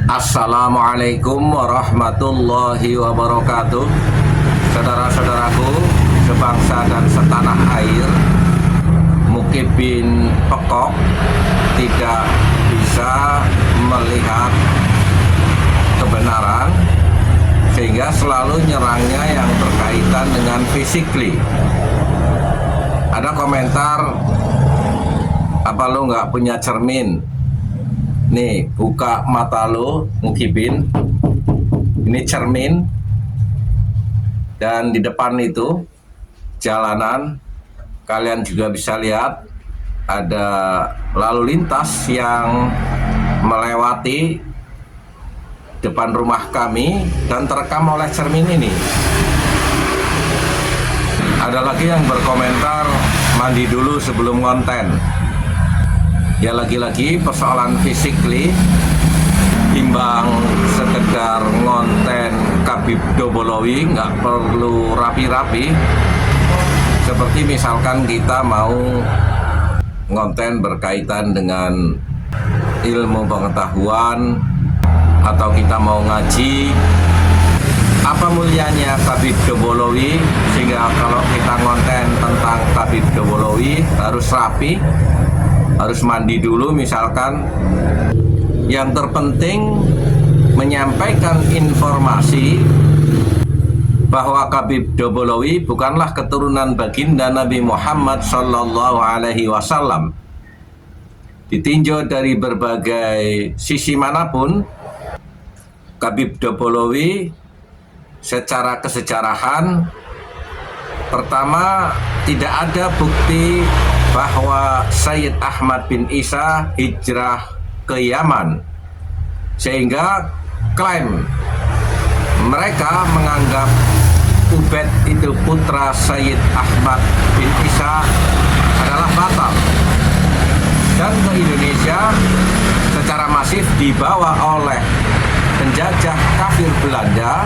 Assalamualaikum warahmatullahi wabarakatuh. Saudara-saudaraku sebangsa dan setanah air, Mukibin Pekok tidak bisa melihat kebenaran, sehingga selalu nyerangnya yang berkaitan dengan physically. Ada komentar, apa lu nggak punya cermin? Nih, buka mata lo, Mukibin. Ini cermin. Dan di depan itu jalanan. Kalian juga bisa lihat ada lalu lintas yang melewati depan rumah kami dan terekam oleh cermin ini. Ada lagi yang berkomentar, mandi dulu sebelum konten. Ya, lagi-lagi persoalan physically timbang sekedar ngonten Khabib Dobolowi, nggak perlu rapi-rapi. Seperti misalkan kita mau ngonten berkaitan dengan ilmu pengetahuan, atau kita mau ngaji, apa mulianya Khabib Dobolowi, sehingga kalau kita ngonten tentang Khabib Dobolowi harus rapi, harus mandi dulu misalkan. Yang terpenting menyampaikan informasi bahwa Khabib Dobolowi bukanlah keturunan baginda Nabi Muhammad Sallallahu Alaihi Wasallam. Ditinjau dari berbagai sisi manapun, Khabib Dobolowi secara kesejarahan, pertama, tidak ada bukti bahwa Sayyid Ahmad bin Isa hijrah ke Yaman, sehingga klaim mereka menganggap Ubaid itu putra Sayyid Ahmad bin Isa adalah batal, dan ke Indonesia secara masif dibawa oleh penjajah kafir Belanda,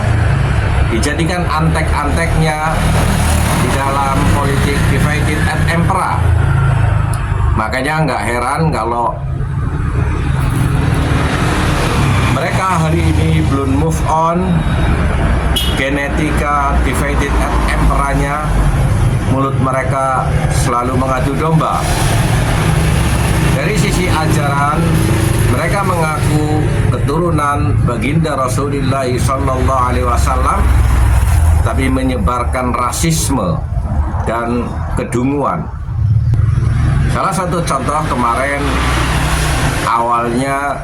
dijadikan antek-anteknya di dalam politik divided and impera. Makanya nggak heran kalau mereka hari ini belum move on. Genetika divided and impera-nya, mulut mereka selalu mengadu domba. Dari sisi ajaran, mereka mengaku keturunan baginda Rasulullah Sallallahu Alaihi Wasallam, tapi menyebarkan rasisme dan kedunguan. Salah satu contoh kemarin, awalnya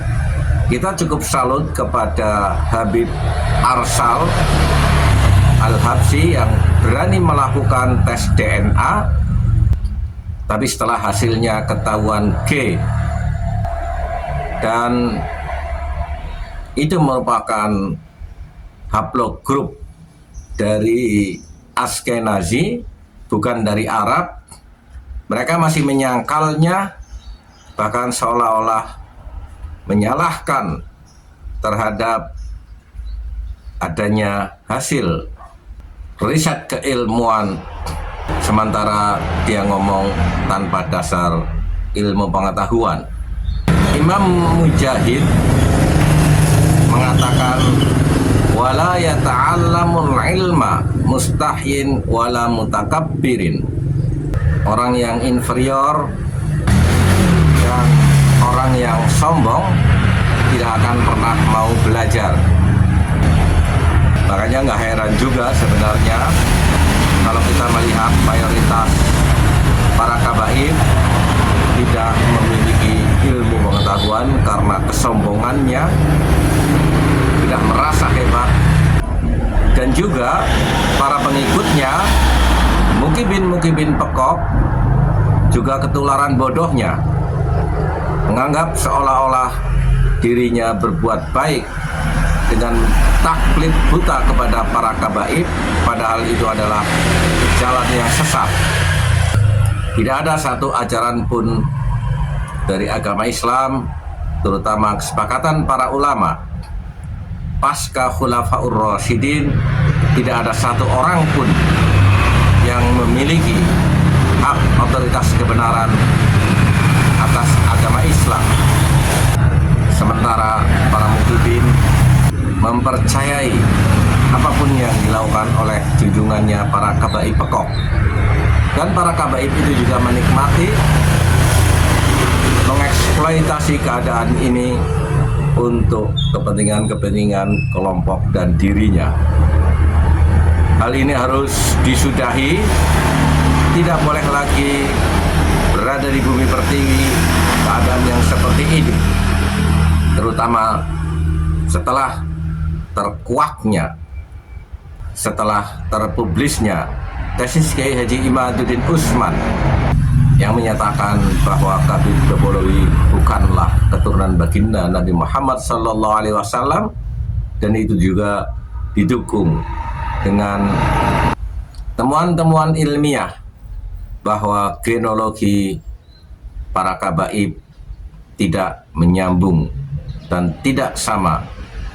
kita cukup salut kepada Habib Arsal Al-Habsyi yang berani melakukan tes DNA, tapi setelah hasilnya ketahuan G, dan itu merupakan haplogrup dari Askenazi, bukan dari Arab. Mereka masih menyangkalnya, bahkan seolah-olah menyalahkan terhadap adanya hasil riset keilmuan, sementara dia ngomong tanpa dasar ilmu pengetahuan. Imam Mujahid mengatakan, wala yata'allamul ilma mustahyin wala mutakabbirin. Orang yang inferior dan orang yang sombong tidak akan pernah mau belajar. Makanya nggak heran juga sebenarnya kalau kita melihat mayoritas para kabaib tidak memiliki ilmu pengetahuan karena kesombongannya, tidak merasa hebat. Dan juga para pengikutnya, Mukibin Pekok, juga ketularan bodohnya, menganggap seolah-olah dirinya berbuat baik dengan taklid buta kepada para kabaib, padahal itu adalah jalan yang sesat. Tidak ada satu ajaran pun dari agama Islam, terutama kesepakatan para ulama pasca Khulafaur Rasyidin, tidak ada satu orang pun yang memiliki hak otoritas kebenaran atas agama Islam. Sementara para mukibin mempercayai apapun yang dilakukan oleh junjungannya para kabaib pekok. Dan para kabaib itu juga menikmati mengeksploitasi keadaan ini untuk kepentingan-kepentingan kelompok dan dirinya. Hal ini harus disudahi, tidak boleh lagi berada di bumi pertiwi keadaan yang seperti ini, terutama setelah terkuaknya, setelah terpublisnya tesis Kiai Haji Imaduddin Usman yang menyatakan bahwa Habib Dobolowi bukanlah keturunan baginda Nabi Muhammad SAW, dan itu juga didukung dengan temuan-temuan ilmiah bahwa genealogi para kabaib tidak menyambung dan tidak sama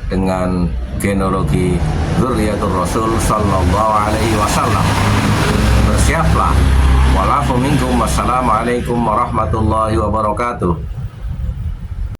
dengan genealogi Dzurriyyatur Rasul sallallahu alaihi wasallam. Bersiaplah. Walafu minkum. Wassalamualaikum warahmatullahi wabarakatuh.